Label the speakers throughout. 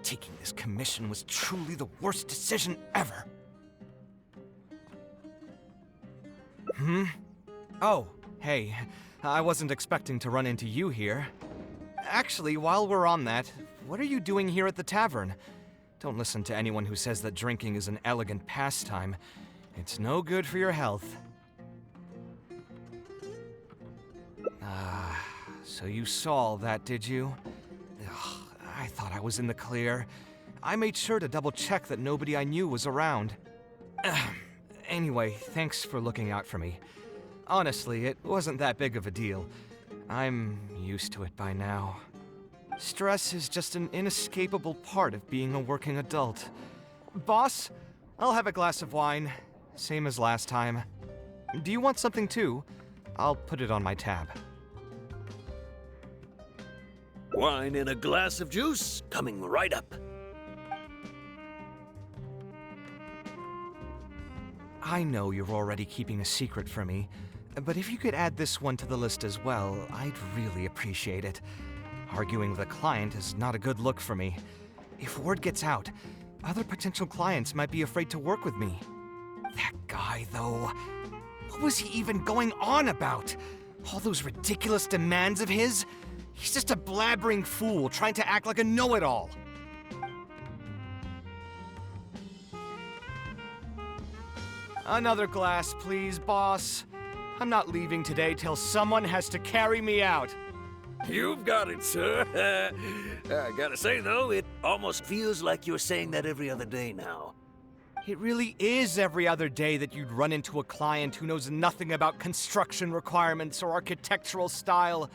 Speaker 1: Taking this commission was truly the worst decision ever. Oh, hey. I wasn't expecting to run into you here. Actually, while we're on that, what are you doing here at the tavern? Don't listen to anyone who says that drinking is an elegant pastime. It's no good for your health. So you saw all that, did you? Ugh, I thought I was in the clear. I made sure to double-check that nobody I knew was around. Anyway, thanks for looking out for me. Honestly, it wasn't that big of a deal. I'm used to it by now. Stress is just an inescapable part of being a working adult. Boss, I'll have a glass of wine. Same as last time. Do you want something too? I'll put it on my tab.
Speaker 2: Wine and a glass of juice coming right up.
Speaker 1: I know you're already keeping a secret from me, but if you could add this one to the list as well, I'd really appreciate it. Arguing with a client is not a good look for me. If word gets out, other potential clients might be afraid to work with me. That guy, though, what was he even going on about? All those ridiculous demands of his? He's just a blabbering fool trying to act like a know-it-all. Another glass, please, boss. I'm not leaving today till someone has to carry me out.
Speaker 2: You've got it, sir. I gotta say, though, it almost feels like you're saying that every other day now.
Speaker 1: It really is every other day that you'd run into a client who knows nothing about construction requirements or architectural style.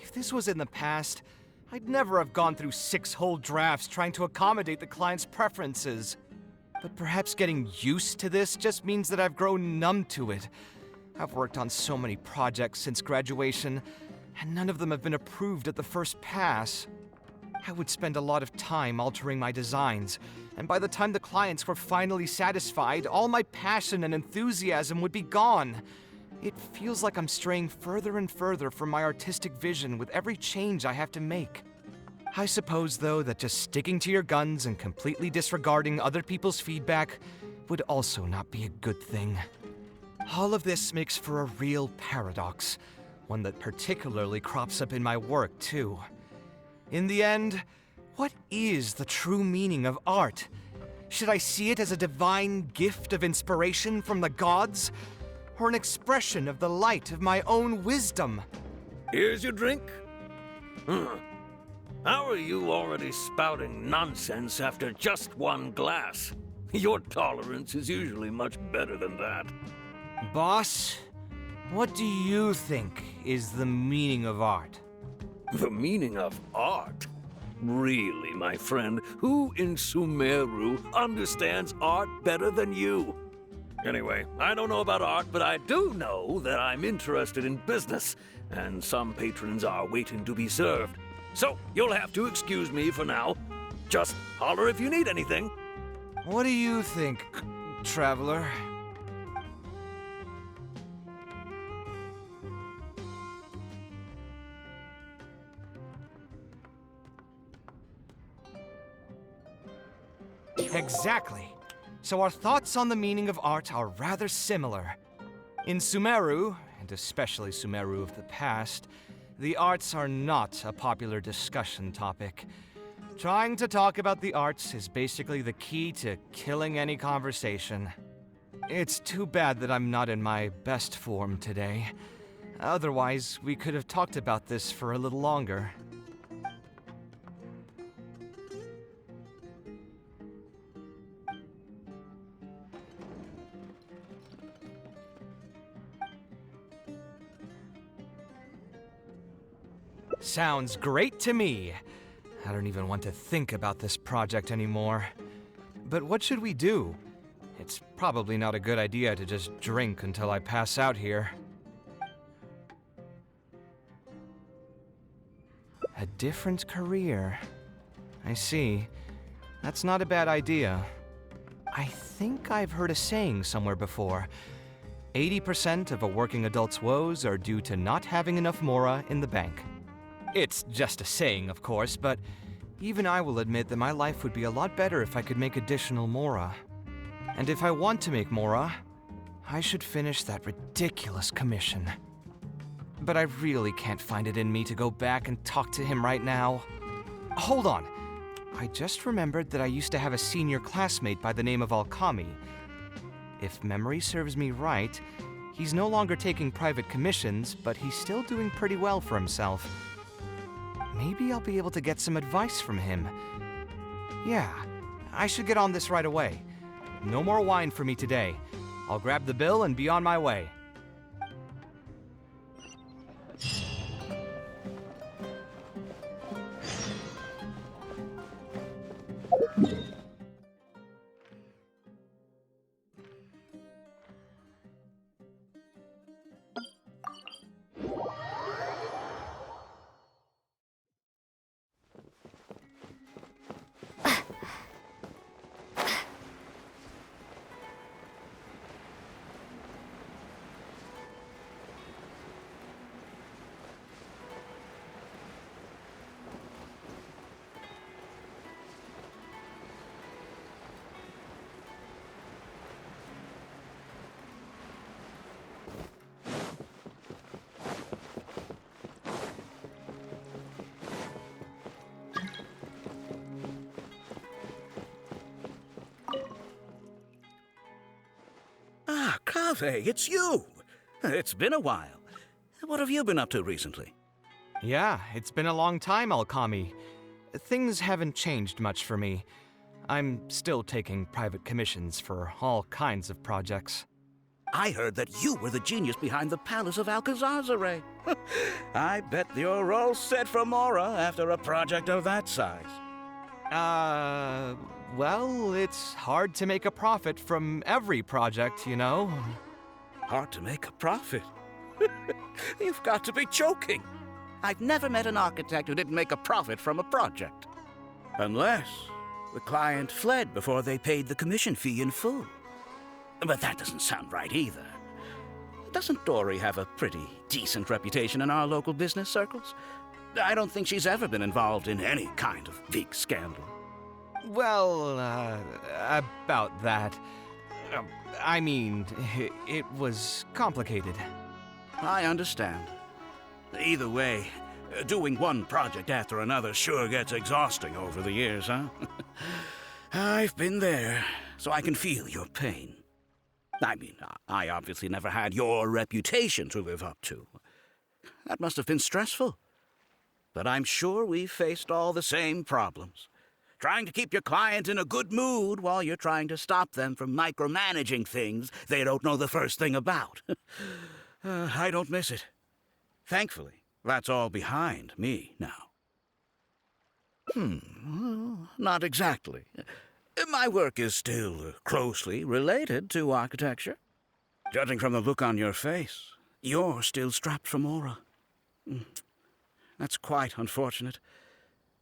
Speaker 1: If this was in the past, I'd never have gone through 6 whole drafts trying to accommodate the client's preferences. But perhaps getting used to this just means that I've grown numb to it. I've worked on so many projects since graduation, and none of them have been approved at the first pass. I would spend a lot of time altering my designs, and by the time the clients were finally satisfied, all my passion and enthusiasm would be gone. It feels like I'm straying further and further from my artistic vision with every change I have to make. I suppose, though, that just sticking to your guns and completely disregarding other people's feedback would also not be a good thing. All of this makes for a real paradox, one that particularly crops up in my work, too. In the end, what is the true meaning of art? Should I see it as a divine gift of inspiration from the gods, or an expression of the light of my own wisdom?
Speaker 2: Here's your drink. How are you already spouting nonsense after just one glass? Your tolerance is usually much better than that.
Speaker 1: Boss, what do you think is the meaning of art?
Speaker 2: The meaning of art? Really, my friend, who in Sumeru understands art better than you? Anyway, I don't know about art, but I do know that I'm interested in business, and some patrons are waiting to be served. So, you'll have to excuse me for now. Just holler if you need anything.
Speaker 1: What do you think, traveler? Exactly. So our thoughts on the meaning of art are rather similar. In Sumeru, and especially Sumeru of the past, the arts are not a popular discussion topic. Trying to talk about the arts is basically the key to killing any conversation. It's too bad that I'm not in my best form today. Otherwise, we could have talked about this for a little longer. Sounds great to me. I don't even want to think about this project anymore. But what should we do? It's probably not a good idea to just drink until I pass out here. A different career. I see. That's not a bad idea. I think I've heard a saying somewhere before. 80% of a working adult's woes are due to not having enough mora in the bank. It's just a saying, of course, but Even I will admit that my life would be a lot better if I could make additional Mora. And if I want to make Mora, I should finish that ridiculous commission. But I really can't find it in me to go back and talk to him right now. Hold on. I just remembered that I used to have a senior classmate by the name of Alkami. If memory serves me right, he's no longer taking private commissions, but he's still doing pretty well for himself. Maybe I'll be able to get some advice from him. Yeah, I should get on this right away. No more wine for me today. I'll grab the bill and be on my way.
Speaker 3: Ah, Kaveh, it's you! It's been a while. What have you been up to recently?
Speaker 1: Yeah, it's been a long time, Alkami. Things haven't changed much for me. I'm still taking private commissions for all kinds of projects.
Speaker 3: I heard that you were the genius behind the Palace of Alcazazare. I bet you're all set for Mora after a project of that size.
Speaker 1: Well, it's hard to make a profit from every project, you know?
Speaker 3: Hard to make a profit? You've got to be joking. I've never met an architect who didn't make a profit from a project. Unless the client fled before they paid the commission fee in full. But that doesn't sound right either. Doesn't Dory have a pretty decent reputation in our local business circles? I don't think she's ever been involved in any kind of big scandal.
Speaker 1: Well, about that. I mean, it was complicated.
Speaker 3: I understand. Either way, doing one project after another sure gets exhausting over the years, huh? I've been there, so I can feel your pain. I mean, I obviously never had your reputation to live up to. That must have been stressful. But I'm sure we've faced all the same problems. Trying to keep your client in a good mood while you're trying to stop them from micromanaging things they don't know the first thing about. I don't miss it. Thankfully, that's all behind me now. Not exactly. My work is still closely related to architecture. Judging from the look on your face, you're still strapped for Mora. That's quite unfortunate.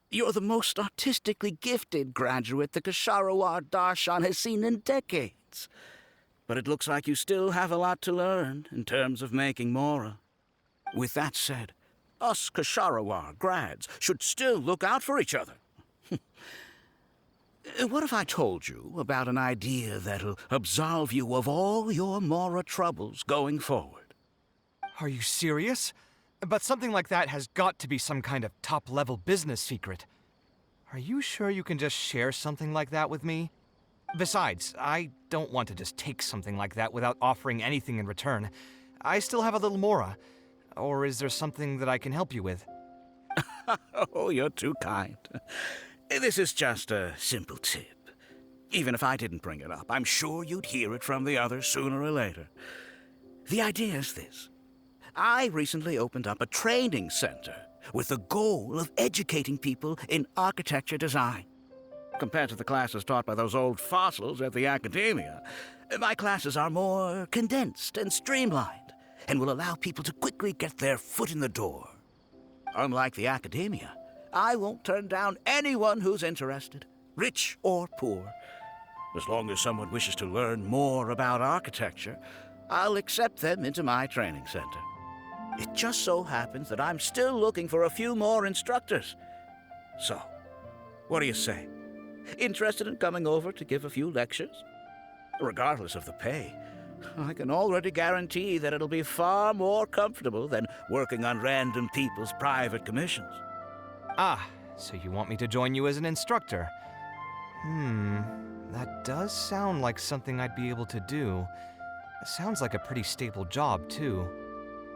Speaker 3: You're the most artistically gifted graduate the Ksharawar Darshan has seen in decades. But it looks like you still have a lot to learn in terms of making Mora. With that said, us Ksharawar grads should still look out for each other. What if I told you about an idea that'll absolve you of all your Mora troubles going forward?
Speaker 1: Are you serious? But something like that has got to be some kind of top-level business secret. Are you sure you can just share something like that with me? Besides, I don't want to just take something like that without offering anything in return. I still have a little Mora. Or is there something that I can help you with?
Speaker 3: Oh, you're too kind. This is just a simple tip. Even if I didn't bring it up, I'm sure you'd hear it from the others sooner or later. The idea is this. I recently opened up a training center with the goal of educating people in architecture design. Compared to the classes taught by those old fossils at the academia, my classes are more condensed and streamlined and will allow people to quickly get their foot in the door. Unlike the academia, I won't turn down anyone who's interested, rich or poor. As long as someone wishes to learn more about architecture, I'll accept them into my training center. It just so happens that I'm still looking for a few more instructors. So, What do you say? Interested in coming over to give a few lectures? Regardless of the pay, I can already guarantee that it'll be far more comfortable than working on random people's private commissions.
Speaker 1: Ah, so you want me to join you as an instructor? That does sound like something I'd be able to do. It sounds like a pretty stable job, too.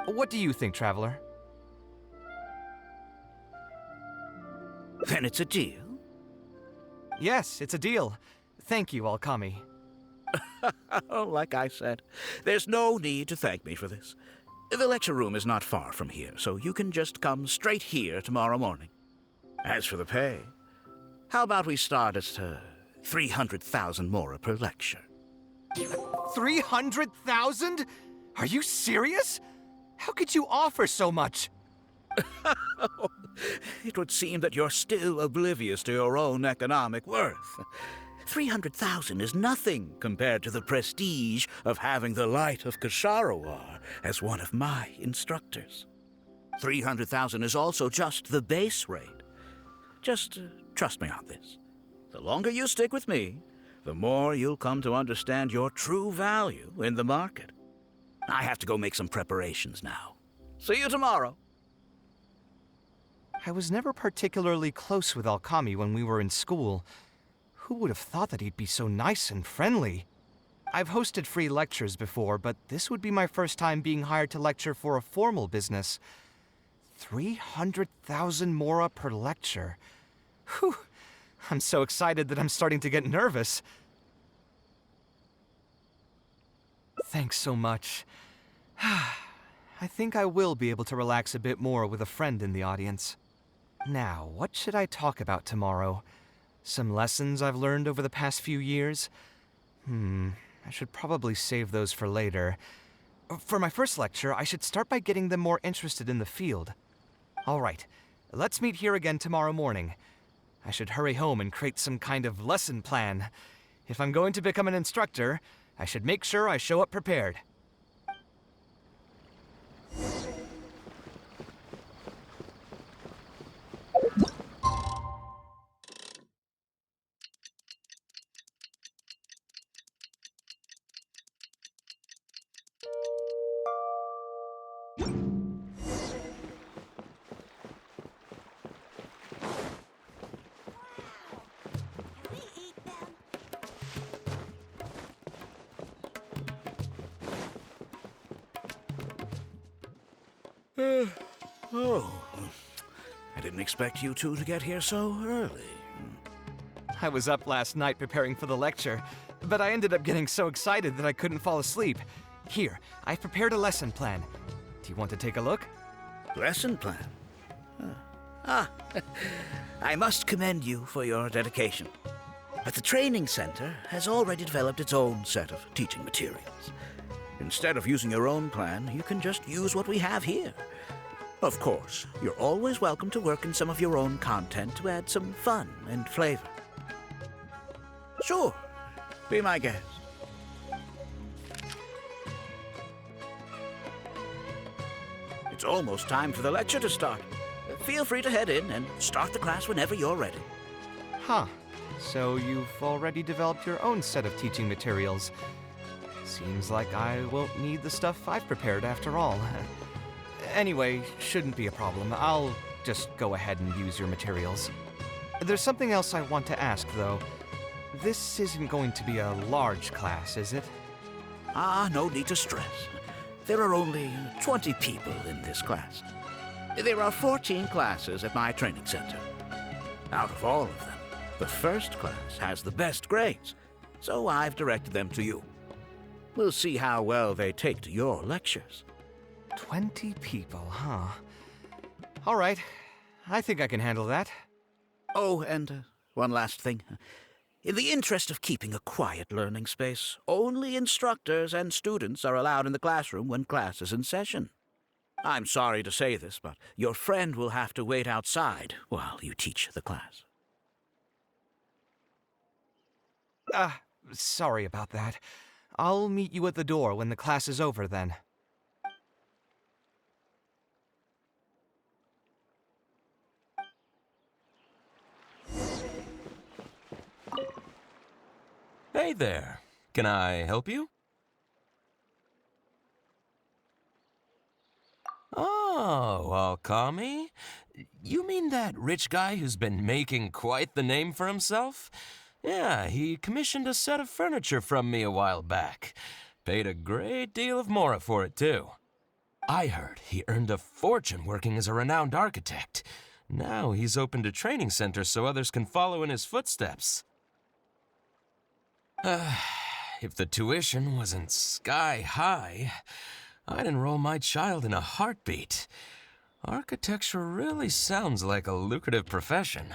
Speaker 1: What do you think, Traveler?
Speaker 3: Then it's a deal.
Speaker 1: Yes, it's a deal. Thank you, Alkami.
Speaker 3: Oh, like I said, there's no need to thank me for this. The lecture room is not far from here, so you can just come straight here tomorrow morning. As for the pay, how about we start at 300,000 mora per lecture?
Speaker 1: 300,000? Are you serious? How could you offer so much?
Speaker 3: It would seem that you're still oblivious to your own economic worth. 300,000 is nothing compared to the prestige of having the Light of Kasharawar as one of my instructors. 300,000 is also just the base rate. Just trust me on this. The longer you stick with me, the more you'll come to understand your true value in the market. I have to go make some preparations now. See you tomorrow.
Speaker 1: I was never particularly close with Alkami when we were in school. Who would have thought that he'd be so nice and friendly? I've hosted free lectures before, but this would be my first time being hired to lecture for a formal business. 300,000 mora per lecture. Whew. I'm so excited that I'm starting to get nervous. Thanks so much. I think I will be able to relax a bit more with a friend in the audience. Now, what should I talk about tomorrow? Some lessons I've learned over the past few years? I should probably save those for later. For my first lecture, I should start by getting them more interested in the field. All right, let's meet here again tomorrow morning. I should hurry home and create some kind of lesson plan. If I'm going to become an instructor, I should make sure I show up prepared.
Speaker 3: I didn't expect you two to get here so early.
Speaker 1: I was up last night preparing for the lecture, but I ended up getting so excited that I couldn't fall asleep. Here, I've prepared a lesson plan. Do you want to take a look?
Speaker 3: Lesson plan? I must commend you for your dedication. But the training center has already developed its own set of teaching materials. Instead of using your own plan, you can just use what we have here. Of course, you're always welcome to work in some of your own content to add some fun and flavor. Sure, be my guest. It's almost time for the lecture to start. Feel free to head in and start the class whenever you're ready.
Speaker 1: Huh. So you've already developed your own set of teaching materials. Seems like I won't need the stuff I've prepared after all. Anyway, shouldn't be a problem. I'll just go ahead and use your materials. There's something else I want to ask, though. This isn't going to be a large class, is it?
Speaker 3: No need to stress. There are only 20 people in this class. There are 14 classes at my training center. Out of all of them, the first class has the best grades, so I've directed them to you. We'll see how well they take to your lectures.
Speaker 1: 20 people, huh? All right. I think I can handle that.
Speaker 3: Oh, and one last thing. In the interest of keeping a quiet learning space, only instructors and students are allowed in the classroom when class is in session. I'm sorry to say this, but your friend will have to wait outside while you teach the class.
Speaker 1: Sorry about that. I'll meet you at the door when the class is over, then.
Speaker 4: Hey there. Can I help you? Oh, Alkami? You mean that rich guy who's been making quite the name for himself? Yeah, he commissioned a set of furniture from me a while back. Paid a great deal of mora for it, too. I heard he earned a fortune working as a renowned architect. Now he's opened a training center so others can follow in his footsteps. If the tuition wasn't sky high, I'd enroll my child in a heartbeat. Architecture really sounds like a lucrative profession.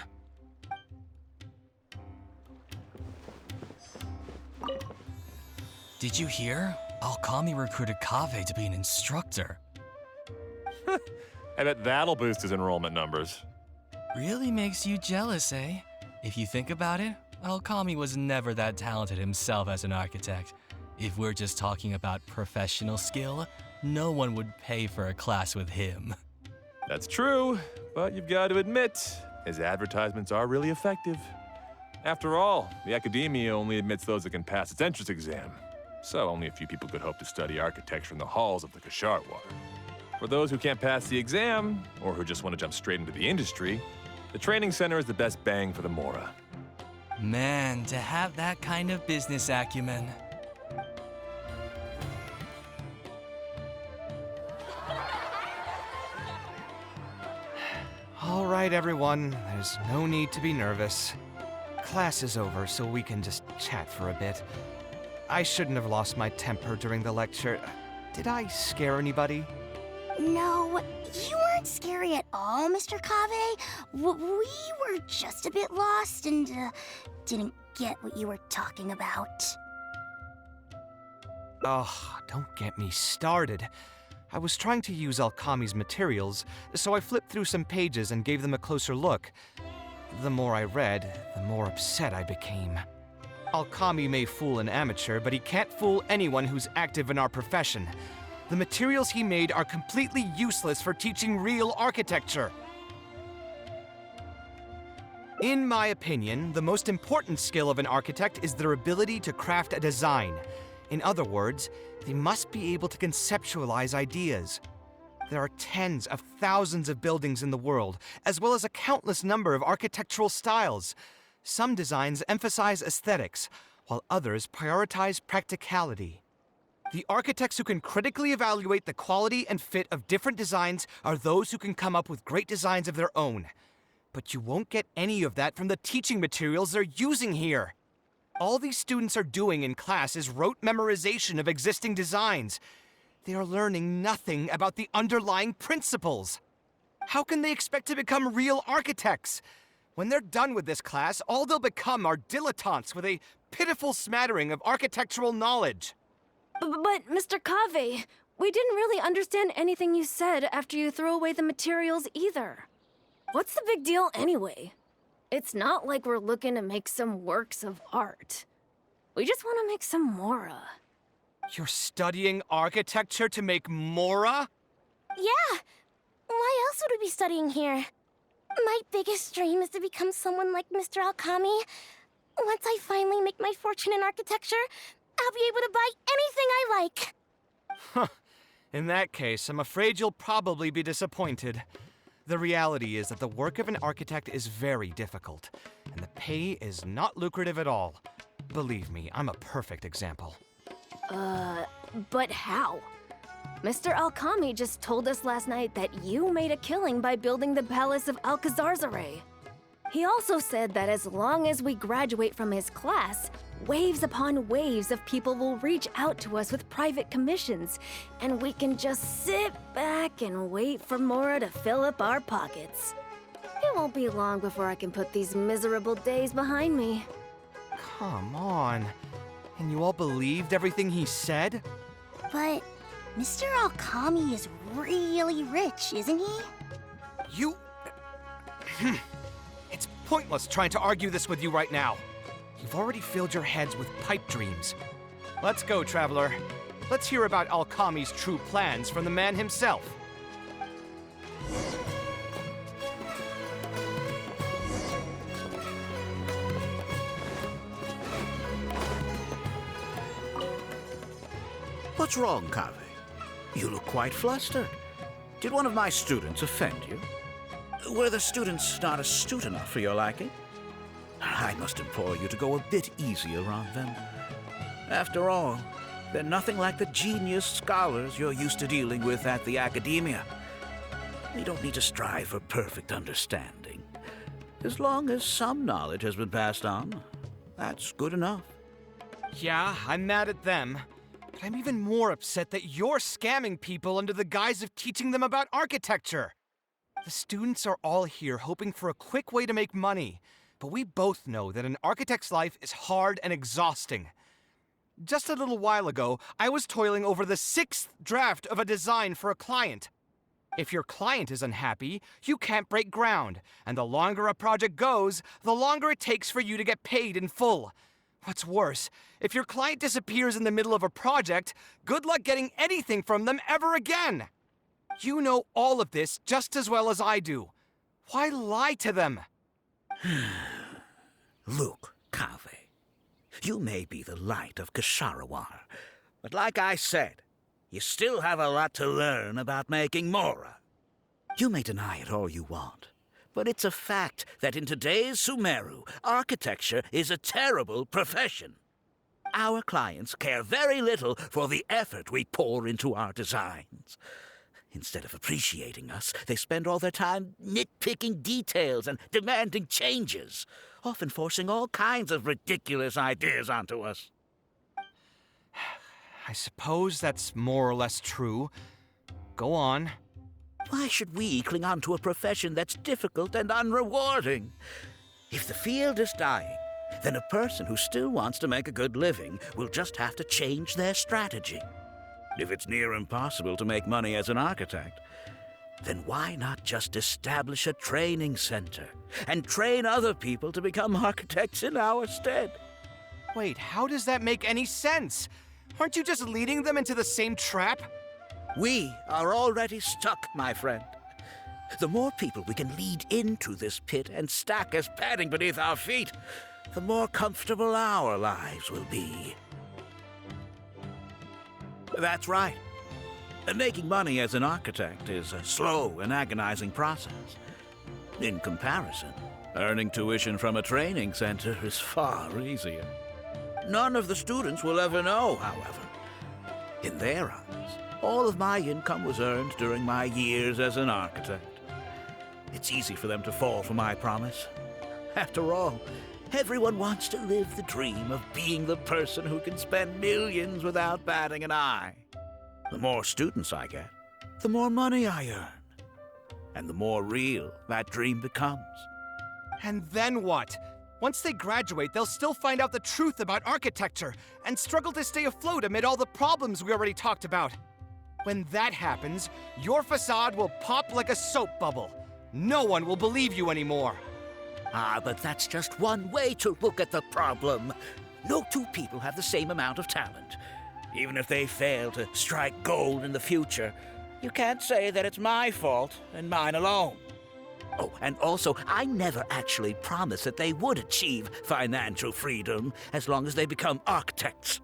Speaker 5: Did you hear? Alkami recruited Kaveh to be an instructor.
Speaker 6: I bet that'll boost his enrollment numbers.
Speaker 5: Really makes you jealous, eh? If you think about it, Alkami was never that talented himself as an architect. If we're just talking about professional skill, no one would pay for a class with him.
Speaker 6: That's true, but you've got to admit, his advertisements are really effective. After all, the academia only admits those that can pass its entrance exam, so only a few people could hope to study architecture in the halls of the Kasharwar. For those who can't pass the exam, or who just want to jump straight into the industry, the training center is the best bang for the mora.
Speaker 5: Man, to have that kind of business acumen.
Speaker 1: All right, everyone, there's no need to be nervous. Class is over, so we can just chat for a bit. I shouldn't have lost my temper during the lecture. Did I scare anybody?
Speaker 7: No, you weren't scary at all, Mr. Kaveh. We were just a bit lost and didn't get what you were talking about.
Speaker 1: Oh, don't get me started. I was trying to use Alkami's materials, so I flipped through some pages and gave them a closer look. The more I read, the more upset I became. Alkami may fool an amateur, but he can't fool anyone who's active in our profession. The materials he made are completely useless for teaching real architecture. In my opinion, the most important skill of an architect is their ability to craft a design. In other words, they must be able to conceptualize ideas. There are tens of thousands of buildings in the world, as well as a countless number of architectural styles. Some designs emphasize aesthetics, while others prioritize practicality. The architects who can critically evaluate the quality and fit of different designs are those who can come up with great designs of their own. But you won't get any of that from the teaching materials they're using here. All these students are doing in class is rote memorization of existing designs. They are learning nothing about the underlying principles. How can they expect to become real architects? When they're done with this class, all they'll become are dilettantes with a pitiful smattering of architectural knowledge.
Speaker 8: But, Mr. Kaveh, we didn't really understand anything you said after you threw away the materials either. What's the big deal anyway? It's not like we're looking to make some works of art. We just want to make some mora.
Speaker 1: You're studying architecture to make mora?
Speaker 7: Yeah. Why else would we be studying here? My biggest dream is to become someone like Mr. Alkami. Once I finally make my fortune in architecture, I'll be able to buy anything I like.
Speaker 1: Huh. In that case, I'm afraid you'll probably be disappointed. The reality is that the work of an architect is very difficult, and the pay is not lucrative at all. Believe me, I'm a perfect example.
Speaker 8: But how? Mr. Alkami just told us last night that you made a killing by building the Palace of Alcazarzare. He also said that as long as we graduate from his class, waves upon waves of people will reach out to us with private commissions, and we can just sit back and wait for Mora to fill up our pockets. It won't be long before I can put these miserable days behind me.
Speaker 1: Come on. And you all believed everything he said?
Speaker 7: But Mr. Alkami is really rich, isn't he?
Speaker 1: You... It's pointless trying to argue this with you right now. You've already filled your heads with pipe dreams. Let's go, traveler. Let's hear about Alkami's true plans from the man himself.
Speaker 3: What's wrong, Kaveh? You look quite flustered. Did one of my students offend you? Were the students not astute enough for your liking? I must implore you to go a bit easier on them. After all, they're nothing like the genius scholars you're used to dealing with at the academia. You don't need to strive for perfect understanding. As long as some knowledge has been passed on, that's good enough.
Speaker 1: Yeah, I'm mad at them. But I'm even more upset that you're scamming people under the guise of teaching them about architecture. The students are all here hoping for a quick way to make money, but we both know that an architect's life is hard and exhausting. Just a little while ago, I was toiling over the 6th draft of a design for a client. If your client is unhappy, you can't break ground, and the longer a project goes, the longer it takes for you to get paid in full. What's worse, if your client disappears in the middle of a project, good luck getting anything from them ever again. You know all of this just as well as I do. Why lie to them?
Speaker 3: Look, Kaveh, you may be the light of Ksharawar, but like I said, you still have a lot to learn about making Mora. You may deny it all you want, but it's a fact that in today's Sumeru, architecture is a terrible profession. Our clients care very little for the effort we pour into our designs. Instead of appreciating us, they spend all their time nitpicking details and demanding changes, often forcing all kinds of ridiculous ideas onto us.
Speaker 1: I suppose that's more or less true. Go on.
Speaker 3: Why should we cling on to a profession that's difficult and unrewarding? If the field is dying, then a person who still wants to make a good living will just have to change their strategy. If it's near impossible to make money as an architect, then why not just establish a training center and train other people to become architects in our stead?
Speaker 1: Wait, how does that make any sense? Aren't you just leading them into the same trap?
Speaker 3: We are already stuck, my friend. The more people we can lead into this pit and stack as padding beneath our feet, the more comfortable our lives will be. That's right. Making money as an architect is a slow and agonizing process. In comparison, earning tuition from a training center is far easier. None of the students will ever know, however. In their eyes, all of my income was earned during my years as an architect. It's easy for them to fall for my promise. After all, everyone wants to live the dream of being the person who can spend millions without batting an eye. The more students I get, the more money I earn. And the more real that dream becomes.
Speaker 1: And then what? Once they graduate, they'll still find out the truth about architecture and struggle to stay afloat amid all the problems we already talked about. When that happens, your facade will pop like a soap bubble. No one will believe you anymore.
Speaker 3: But that's just one way to look at the problem. No two people have the same amount of talent. Even if they fail to strike gold in the future, you can't say that it's my fault and mine alone. Oh, and also, I never actually promised that they would achieve financial freedom as long as they become architects.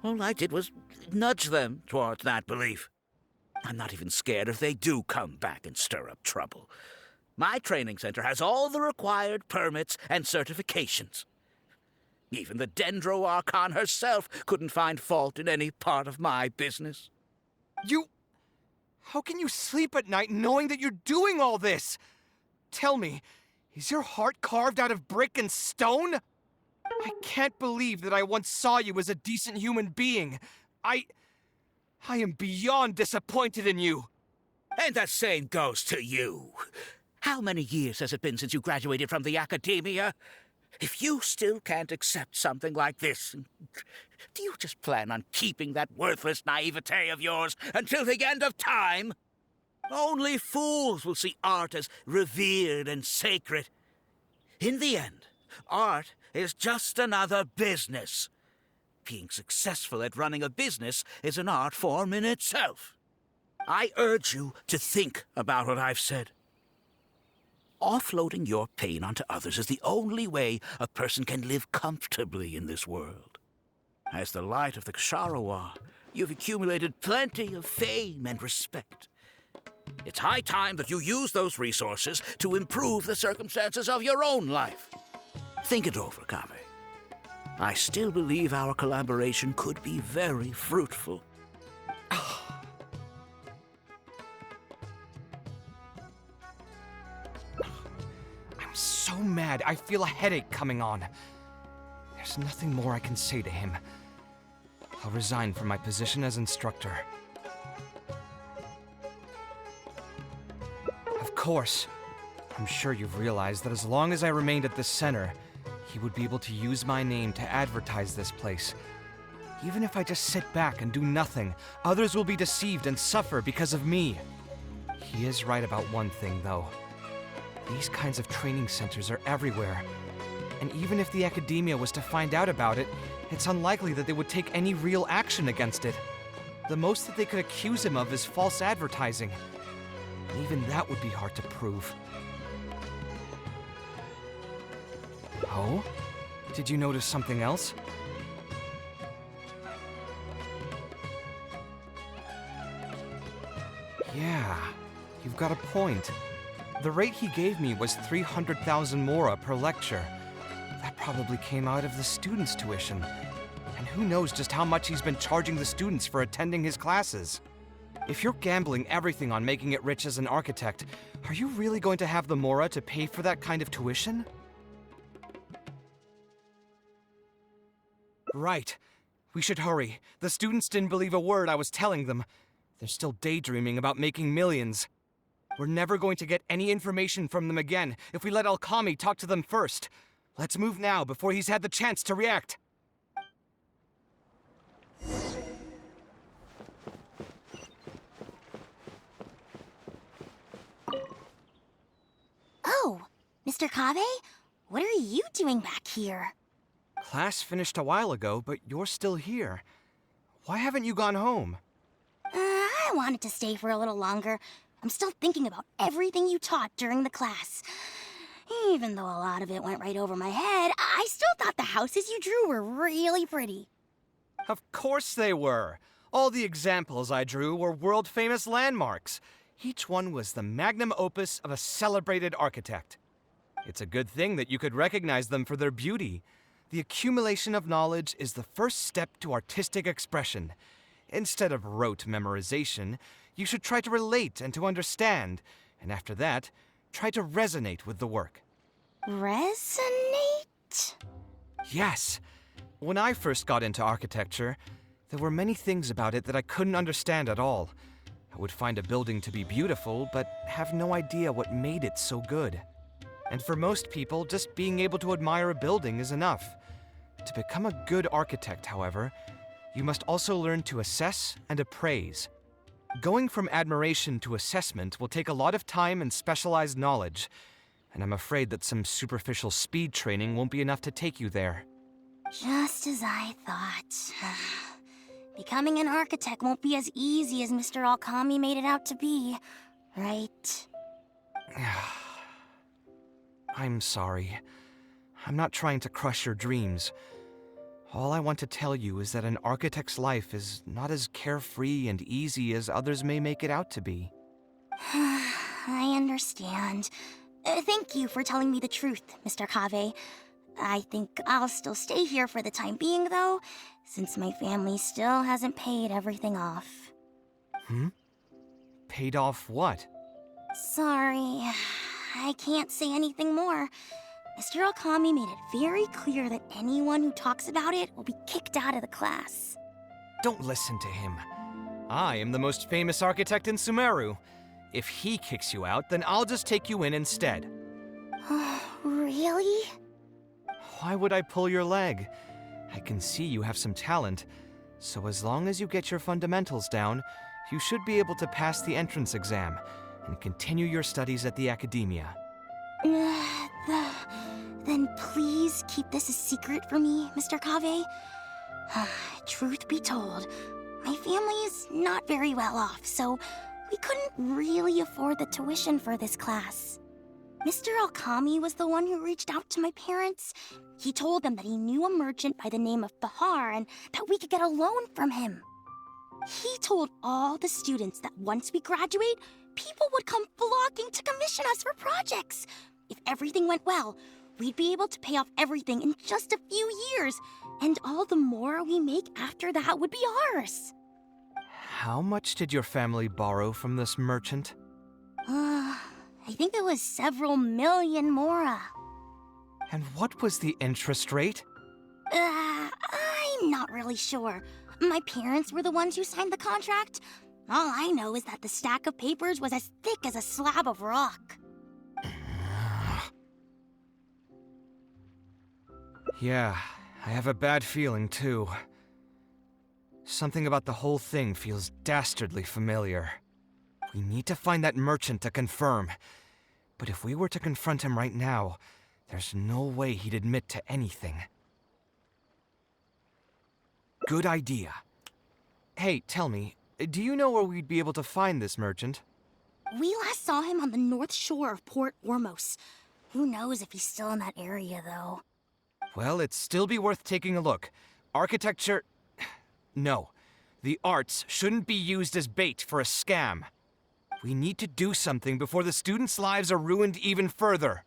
Speaker 3: All I did was nudge them towards that belief. I'm not even scared if they do come back and stir up trouble. My training center has all the required permits and certifications. Even the Dendro Archon herself couldn't find fault in any part of my business.
Speaker 1: How can you sleep at night knowing that you're doing all this? Tell me, is your heart carved out of brick and stone? I can't believe that I once saw you as a decent human being. I am beyond disappointed in you.
Speaker 3: And the same goes to you. How many years has it been since you graduated from the academia? If you still can't accept something like this, do you just plan on keeping that worthless naivete of yours until the end of time? Only fools will see art as revered and sacred. In the end, art is just another business. Being successful at running a business is an art form in itself. I urge you to think about what I've said. Offloading your pain onto others is the only way a person can live comfortably in this world. As the light of the Ksharawar, You've accumulated plenty of fame and respect. It's high time that you use those resources to improve the circumstances of your own life. Think it over, Kame. I still believe our collaboration could be very fruitful.
Speaker 1: I'm so mad, I feel a headache coming on. There's nothing more I can say to him. I'll resign from my position as instructor. Of course. I'm sure you've realized that as long as I remained at this center, he would be able to use my name to advertise this place. Even if I just sit back and do nothing, others will be deceived and suffer because of me. He is right about one thing, though. These kinds of training centers are everywhere. And even if the academia was to find out about it, it's unlikely that they would take any real action against it. The most that they could accuse him of is false advertising. And even that would be hard to prove. Oh? Did you notice something else? Yeah, you've got a point. The rate he gave me was 300,000 mora per lecture. That probably came out of the students' tuition. And who knows just how much he's been charging the students for attending his classes. If you're gambling everything on making it rich as an architect, are you really going to have the mora to pay for that kind of tuition? Right. We should hurry. The students didn't believe a word I was telling them. They're still daydreaming about making millions. We're never going to get any information from them again if we let Alkami talk to them first. Let's move now before he's had the chance to react.
Speaker 7: Oh, Mr. Kave? What are you doing back here?
Speaker 1: Class finished a while ago, but you're still here. Why haven't you gone home?
Speaker 7: I wanted to stay for a little longer. I'm still thinking about everything you taught during the class. Even though a lot of it went right over my head, I still thought the houses you drew were really pretty.
Speaker 1: Of course they were. All the examples I drew were world-famous landmarks. Each one was the magnum opus of a celebrated architect. It's a good thing that you could recognize them for their beauty. The accumulation of knowledge is the first step to artistic expression. Instead of rote memorization, you should try to relate and to understand, and after that, try to resonate with the work.
Speaker 7: Resonate?
Speaker 1: Yes. When I first got into architecture, there were many things about it that I couldn't understand at all. I would find a building to be beautiful, but have no idea what made it so good. And for most people, just being able to admire a building is enough. To become a good architect, however, you must also learn to assess and appraise. Going from admiration to assessment will take a lot of time and specialized knowledge, and I'm afraid that some superficial speed training won't be enough to take you there.
Speaker 7: Just as I thought. Becoming an architect won't be as easy as Mr. Alkami made it out to be, right?
Speaker 1: I'm sorry. I'm not trying to crush your dreams. All I want to tell you is that an architect's life is not as carefree and easy as others may make it out to be.
Speaker 7: I understand. Thank you for telling me the truth, Mr. Kave. I think I'll still stay here for the time being, though, since my family still hasn't paid everything off.
Speaker 1: Paid off what?
Speaker 7: Sorry, I can't say anything more. Mr. Alkami made it very clear that anyone who talks about it will be kicked out of the class.
Speaker 1: Don't listen to him. I am the most famous architect in Sumeru. If he kicks you out, then I'll just take you in instead.
Speaker 7: Really?
Speaker 1: Why would I pull your leg? I can see you have some talent, so as long as you get your fundamentals down, you should be able to pass the entrance exam and continue your studies at the academia.
Speaker 7: Then please keep this a secret for me, Mr. Kave. Truth be told, my family is not very well off, so we couldn't really afford the tuition for this class. Mr. Alkami was the one who reached out to my parents. He told them that he knew a merchant by the name of Bahar and that we could get a loan from him.
Speaker 9: He told all the students that once we graduate, people would come flocking to commission us for projects. If everything went well, we'd be able to pay off everything in just a few years, and all the more we make after that would be ours.
Speaker 1: How much did your family borrow from this merchant?
Speaker 9: I think it was several million mora.
Speaker 1: And what was the interest rate?
Speaker 9: I'm not really sure. My parents were the ones who signed the contract. All I know is that the stack of papers was as thick as a slab of rock.
Speaker 1: Yeah, I have a bad feeling, too. Something about the whole thing feels dastardly familiar. We need to find that merchant to confirm. But if we were to confront him right now, there's no way he'd admit to anything. Good idea. Hey, tell me, do you know where we'd be able to find this merchant?
Speaker 9: We last saw him on the north shore of Port Ormos. Who knows if he's still in that area, though.
Speaker 1: Well, it'd still be worth taking a look. Architecture... No. The arts shouldn't be used as bait for a scam. We need to do something before the students' lives are ruined even further.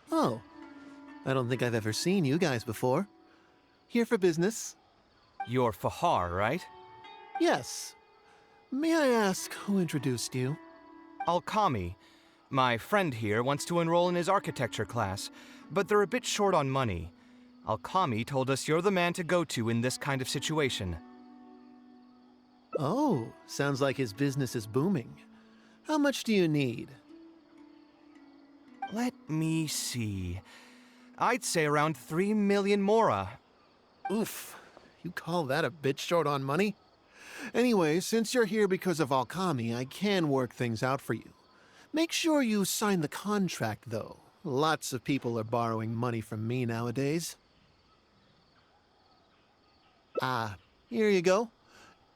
Speaker 10: Oh, I don't think I've ever seen you guys before. Here for business?
Speaker 1: You're Fahar, right?
Speaker 10: Yes. May I ask who introduced you?
Speaker 1: Alkami. My friend here wants to enroll in his architecture class, but they're a bit short on money. Alkami told us you're the man to go to in this kind of situation.
Speaker 10: Oh, sounds like his business is booming. How much do you need?
Speaker 1: Let me see. I'd say around 3 million mora.
Speaker 10: Oof, you call that a bit short on money? Anyway, since you're here because of Alkami, I can work things out for you. Make sure you sign the contract, though. Lots of people are borrowing money from me nowadays. Here you go.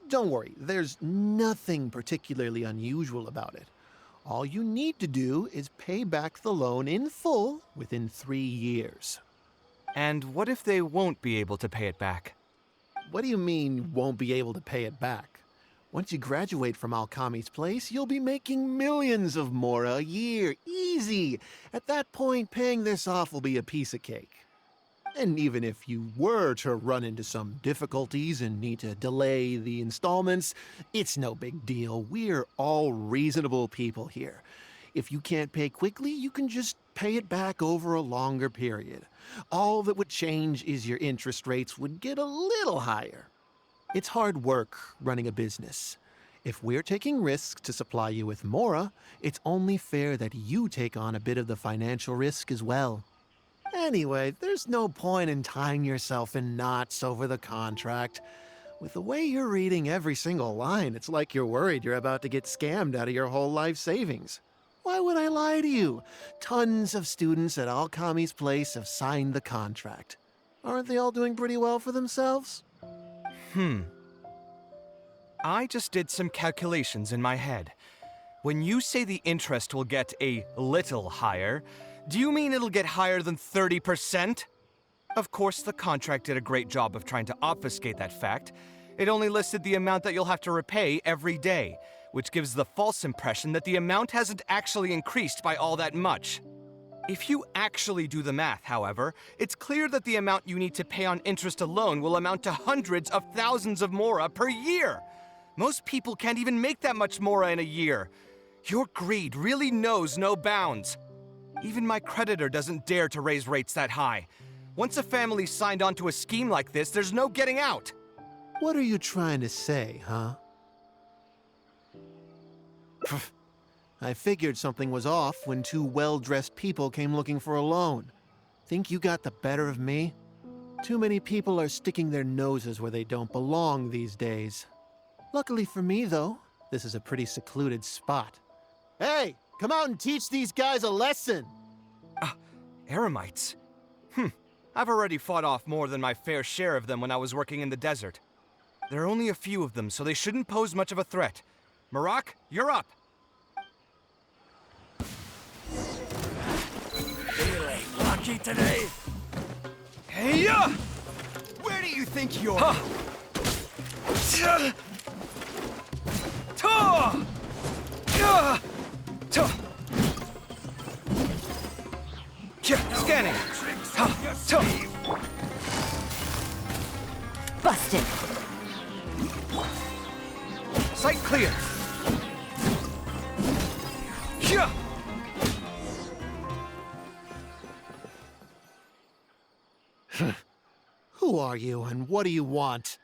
Speaker 10: Don't worry, there's nothing particularly unusual about it. All you need to do is pay back the loan in full within 3 years.
Speaker 1: And what if they won't be able to pay it back?
Speaker 10: What do you mean, won't be able to pay it back? Once you graduate from Alkami's place, you'll be making millions of mora a year. Easy! At that point, paying this off will be a piece of cake. And even if you were to run into some difficulties and need to delay the installments, it's no big deal. We're all reasonable people here. If you can't pay quickly, you can just pay it back over a longer period. All that would change is your interest rates would get a little higher. It's hard work running a business. If we're taking risks to supply you with mora, it's only fair that you take on a bit of the financial risk as well. Anyway, there's no point in tying yourself in knots over the contract. With the way you're reading every single line, it's like you're worried you're about to get scammed out of your whole life savings. Why would I lie to you? Tons of students at Alkami's place have signed the contract. Aren't they all doing pretty well for themselves?
Speaker 1: I just did some calculations in my head. When you say the interest will get a little higher, do you mean it'll get higher than 30%? Of course, the contract did a great job of trying to obfuscate that fact. It only listed the amount that you'll have to repay every day, which gives the false impression that the amount hasn't actually increased by all that much. If you actually do the math, however, it's clear that the amount you need to pay on interest alone will amount to hundreds of thousands of mora per year. Most people can't even make that much mora in a year. Your greed really knows no bounds. Even my creditor doesn't dare to raise rates that high. Once a family's signed on to a scheme like this, there's no getting out.
Speaker 10: What are you trying to say, huh? I figured something was off when two well-dressed people came looking for a loan. Think you got the better of me? Too many people are sticking their noses where they don't belong these days. Luckily for me, though, this is a pretty secluded spot. Hey, come out and teach these guys a lesson!
Speaker 1: Eremites? I've already fought off more than my fair share of them when I was working in the desert. There are only a few of them, so they shouldn't pose much of a threat. Marak, you're up!
Speaker 2: Feeling lucky today?
Speaker 1: Hey-ya! Where do you think you're... Scanning!
Speaker 11: Busted.
Speaker 1: Sight clear!
Speaker 10: Who are you, and what do you want?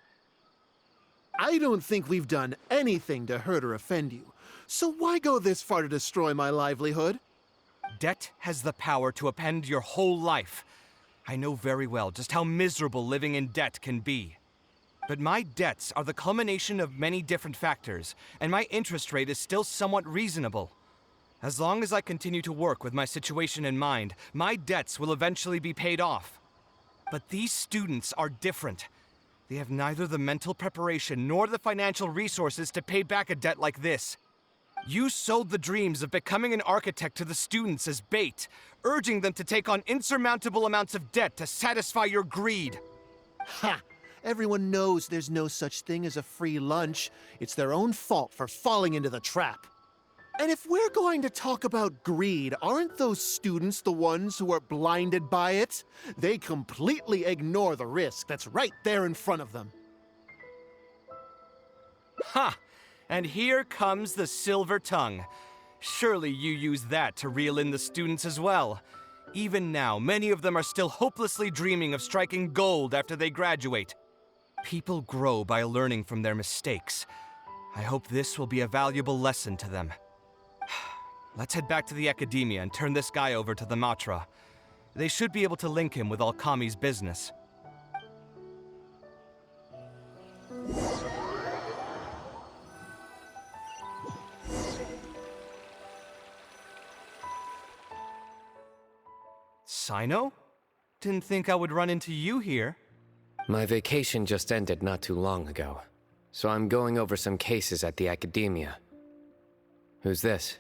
Speaker 10: I don't think we've done anything to hurt or offend you, so why go this far to destroy my livelihood?
Speaker 1: Debt has the power to upend your whole life. I know very well just how miserable living in debt can be. But my debts are the culmination of many different factors, and my interest rate is still somewhat reasonable. As long as I continue to work with my situation in mind, my debts will eventually be paid off. But these students are different. They have neither the mental preparation nor the financial resources to pay back a debt like this. You sold the dreams of becoming an architect to the students as bait, urging them to take on insurmountable amounts of debt to satisfy your greed.
Speaker 10: Ha! Everyone knows there's no such thing as a free lunch. It's their own fault for falling into the trap. And if we're going to talk about greed, aren't those students the ones who are blinded by it? They completely ignore the risk that's right there in front of them.
Speaker 1: Ha! And here comes the silver tongue. Surely you use that to reel in the students as well. Even now, many of them are still hopelessly dreaming of striking gold after they graduate. People grow by learning from their mistakes. I hope this will be a valuable lesson to them. Let's head back to the academia and turn this guy over to the Matra. They should be able to link him with Alkami's business. Sino? Didn't think I would run into you here.
Speaker 12: My vacation just ended not too long ago, so I'm going over some cases at the academia. Who's this?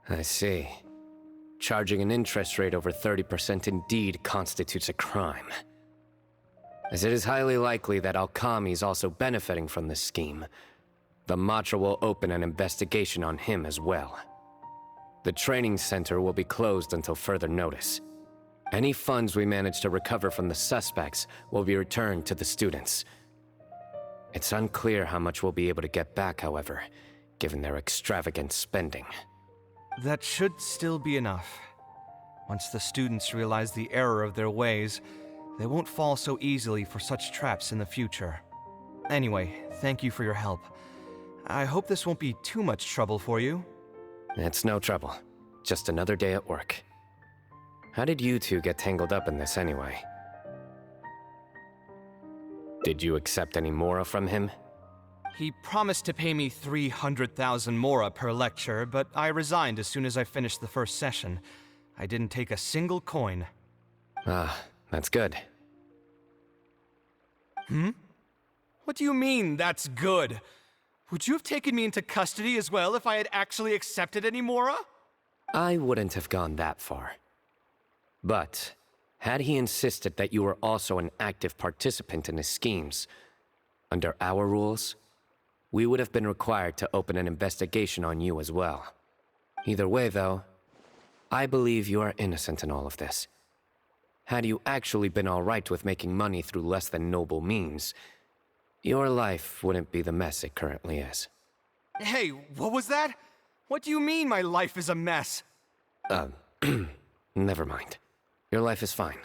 Speaker 12: I see. Charging an interest rate over 30% indeed constitutes a crime. As it is highly likely that Alkami is also benefiting from this scheme, the Matra will open an investigation on him as well. The training center will be closed until further notice. Any funds we manage to recover from the suspects will be returned to the students. It's unclear how much we'll be able to get back, however, given their extravagant spending.
Speaker 1: That should still be enough. Once the students realize the error of their ways, they won't fall so easily for such traps in the future. Anyway, thank you for your help. I hope this won't be too much trouble for you.
Speaker 12: It's no trouble. Just another day at work. How did you two get tangled up in this anyway? Did you accept any mora from him?
Speaker 1: He promised to pay me 300,000 mora per lecture, but I resigned as soon as I finished the first session. I didn't take a single coin.
Speaker 12: Ah, that's good.
Speaker 1: What do you mean, that's good? Would you have taken me into custody as well if I had actually accepted any mora?
Speaker 12: I wouldn't have gone that far. But, had he insisted that you were also an active participant in his schemes, under our rules, we would have been required to open an investigation on you as well. Either way, though, I believe you are innocent in all of this. Had you actually been all right with making money through less than noble means, your life wouldn't be the mess it currently is.
Speaker 1: Hey, what was that? What do you mean my life is a mess?
Speaker 12: Never mind. Your life is fine.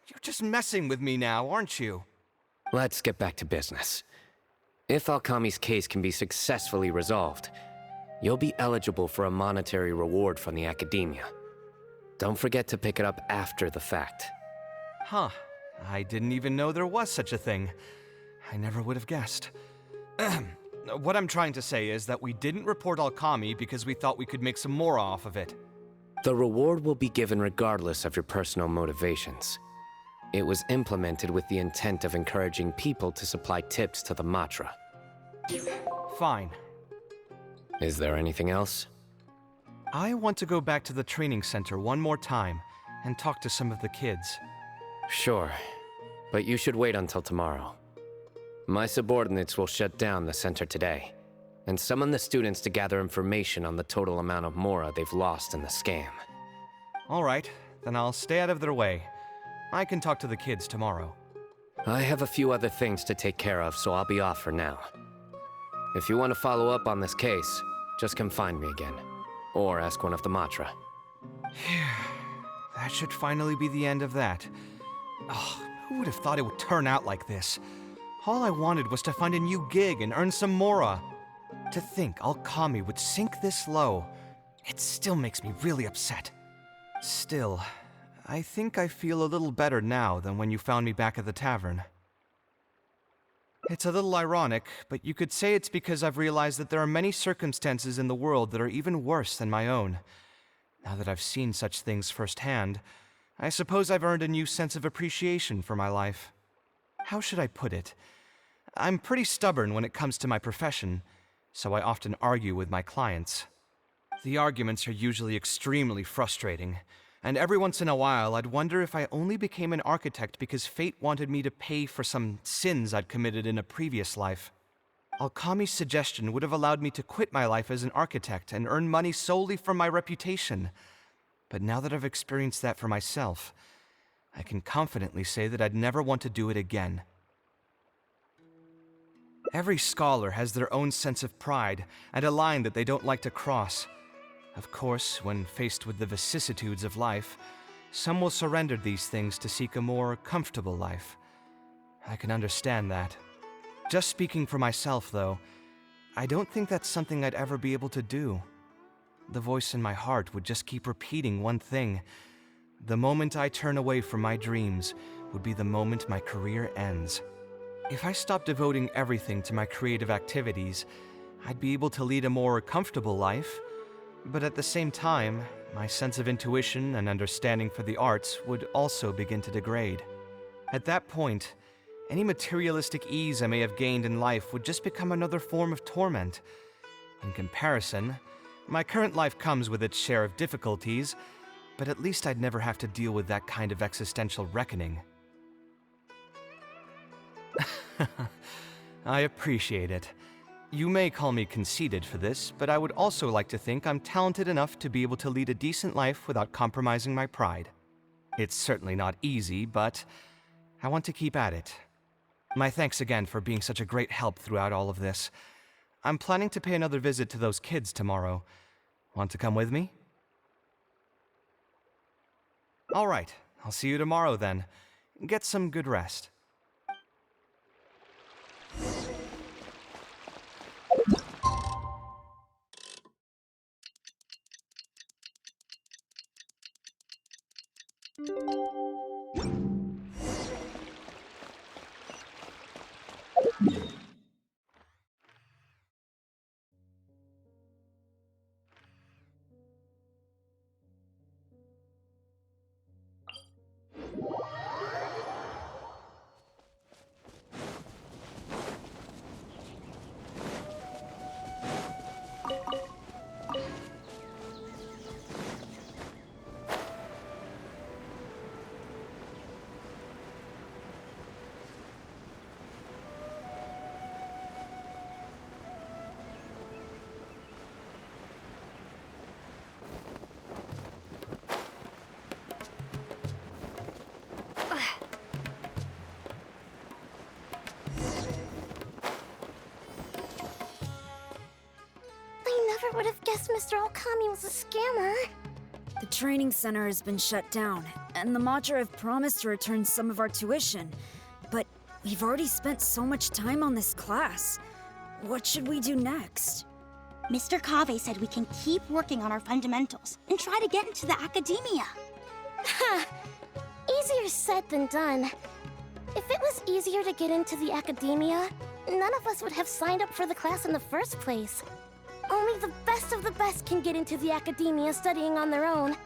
Speaker 1: You're just messing with me now, aren't you?
Speaker 12: Let's get back to business. If Alkami's case can be successfully resolved, you'll be eligible for a monetary reward from the Academia. Don't forget to pick it up after the fact.
Speaker 1: Huh. I didn't even know there was such a thing. I never would have guessed. What I'm trying to say is that we didn't report Alkami because we thought we could make some more off of it.
Speaker 12: The reward will be given regardless of your personal motivations. It was implemented with the intent of encouraging people to supply tips to the Matra.
Speaker 1: Fine.
Speaker 12: Is there anything else?
Speaker 1: I want to go back to the training center one more time and talk to some of the kids.
Speaker 12: Sure, but you should wait until tomorrow. My subordinates will shut down the center today, and summon the students to gather information on the total amount of Mora they've lost in the scam.
Speaker 1: All right, then I'll stay out of their way. I can talk to the kids tomorrow.
Speaker 12: I have a few other things to take care of, so I'll be off for now. If you want to follow up on this case, just come find me again. Or ask one of the Matra.
Speaker 1: That should finally be the end of that. Oh, who would have thought it would turn out like this? All I wanted was to find a new gig and earn some Mora. To think Alkami would sink this low, it still makes me really upset. Still, I think I feel a little better now than when you found me back at the tavern. It's a little ironic, but you could say it's because I've realized that there are many circumstances in the world that are even worse than my own. Now that I've seen such things firsthand, I suppose I've earned a new sense of appreciation for my life. How should I put it? I'm pretty stubborn when it comes to my profession, so I often argue with my clients. The arguments are usually extremely frustrating, and every once in a while I'd wonder if I only became an architect because fate wanted me to pay for some sins I'd committed in a previous life. Alkami's suggestion would have allowed me to quit my life as an architect and earn money solely from my reputation. But now that I've experienced that for myself, I can confidently say that I'd never want to do it again. Every scholar has their own sense of pride and a line that they don't like to cross. Of course, when faced with the vicissitudes of life, some will surrender these things to seek a more comfortable life. I can understand that. Just speaking for myself, though, I don't think that's something I'd ever be able to do. The voice in my heart would just keep repeating one thing. The moment I turn away from my dreams would be the moment my career ends. If I stopped devoting everything to my creative activities, I'd be able to lead a more comfortable life, but at the same time, my sense of intuition and understanding for the arts would also begin to degrade. At that point, any materialistic ease I may have gained in life would just become another form of torment. In comparison, my current life comes with its share of difficulties, but at least I'd never have to deal with that kind of existential reckoning. I appreciate it. You may call me conceited for this, but I would also like to think I'm talented enough to be able to lead a decent life without compromising my pride. It's certainly not easy, but I want to keep at it. My thanks again for being such a great help throughout all of this. I'm planning to pay another visit to those kids tomorrow. Want to come with me? All right, I'll see you tomorrow then. Get some good rest.
Speaker 7: Mr. Alkami was a scammer.
Speaker 11: The training center has been shut down, and the Matra have promised to return some of our tuition. But we've already spent so much time on this class. What should we do next?
Speaker 9: Mr. Kave said we can keep working on our fundamentals and try to get into the academia.
Speaker 7: Ha! Easier said than done. If it was easier to get into the academia, none of us would have signed up for the class in the first place. Only the best of the best can get into the academia studying on their own.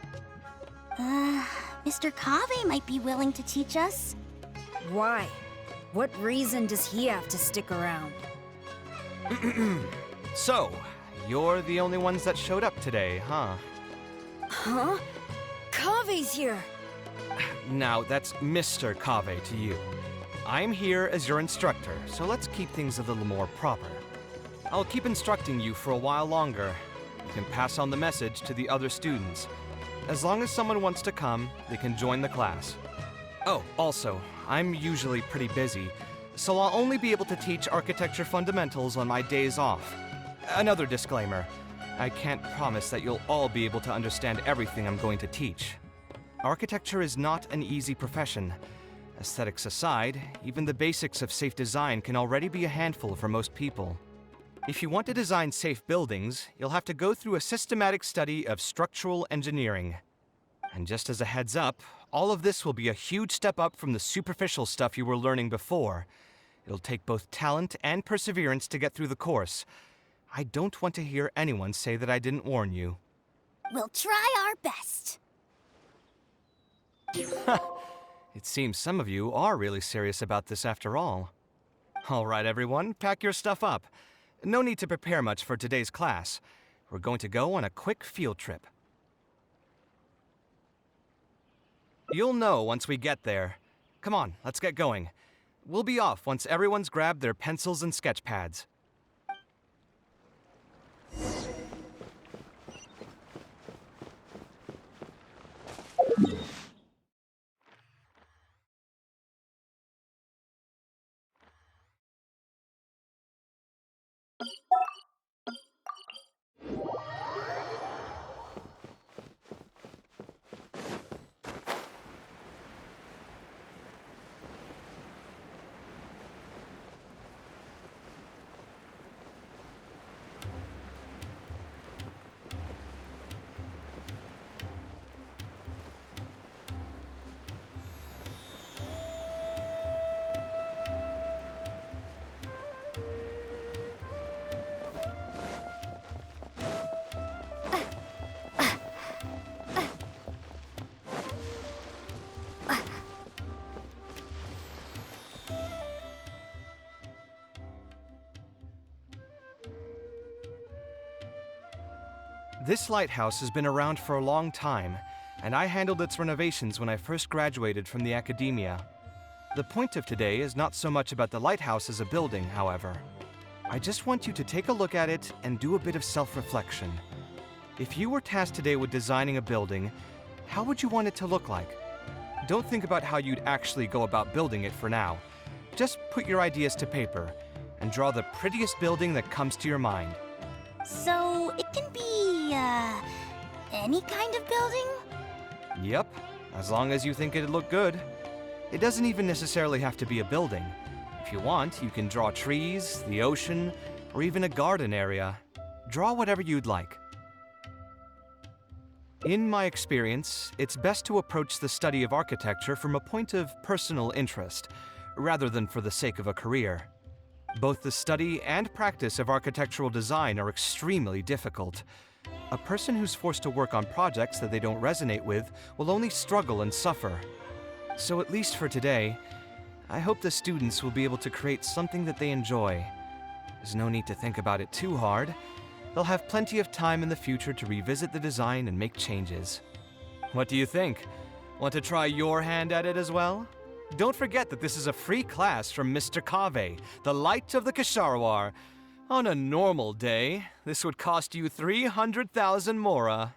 Speaker 9: Mr. Kave might be willing to teach us.
Speaker 11: Why? What reason does he have to stick around?
Speaker 1: So, you're the only ones that showed up today, huh?
Speaker 11: Huh? Kave's here!
Speaker 1: Now, that's Mr. Kave to you. I'm here as your instructor, so let's keep things a little more proper. I'll keep instructing you for a while longer. You can pass on the message to the other students. As long as someone wants to come, they can join the class. Oh, also, I'm usually pretty busy, so I'll only be able to teach architecture fundamentals on my days off. Another disclaimer, I can't promise that you'll all be able to understand everything I'm going to teach. Architecture is not an easy profession. Aesthetics aside, even the basics of safe design can already be a handful for most people. If you want to design safe buildings, you'll have to go through a systematic study of structural engineering. And just as a heads up, all of this will be a huge step up from the superficial stuff you were learning before. It'll take both talent and perseverance to get through the course. I don't want to hear anyone say that I didn't warn you.
Speaker 9: We'll try our best.
Speaker 1: It seems some of you are really serious about this after all. All right, everyone, pack your stuff up. No need to prepare much for today's class. We're going to go on a quick field trip. You'll know once we get there. Come on, let's get going. We'll be off once everyone's grabbed their pencils and sketch pads. This lighthouse has been around for a long time, and I handled its renovations when I first graduated from the academia. The point of today is not so much about the lighthouse as a building, however. I just want you to take a look at it and do a bit of self-reflection. If you were tasked today with designing a building, how would you want it to look like? Don't think about how you'd actually go about building it for now. Just put your ideas to paper and draw the prettiest building that comes to your mind.
Speaker 9: So, it can be, any kind of building?
Speaker 1: Yep, as long as you think it'd look good. It doesn't even necessarily have to be a building. If you want, you can draw trees, the ocean, or even a garden area. Draw whatever you'd like. In my experience, it's best to approach the study of architecture from a point of personal interest, rather than for the sake of a career. Both the study and practice of architectural design are extremely difficult. A person who's forced to work on projects that they don't resonate with will only struggle and suffer. So at least for today, I hope the students will be able to create something that they enjoy. There's no need to think about it too hard. They'll have plenty of time in the future to revisit the design and make changes. What do you think? Want to try your hand at it as well? Don't forget that this is a free class from Mr. Kave, the Light of the Ksharawar. On a normal day, this would cost you 300,000 mora.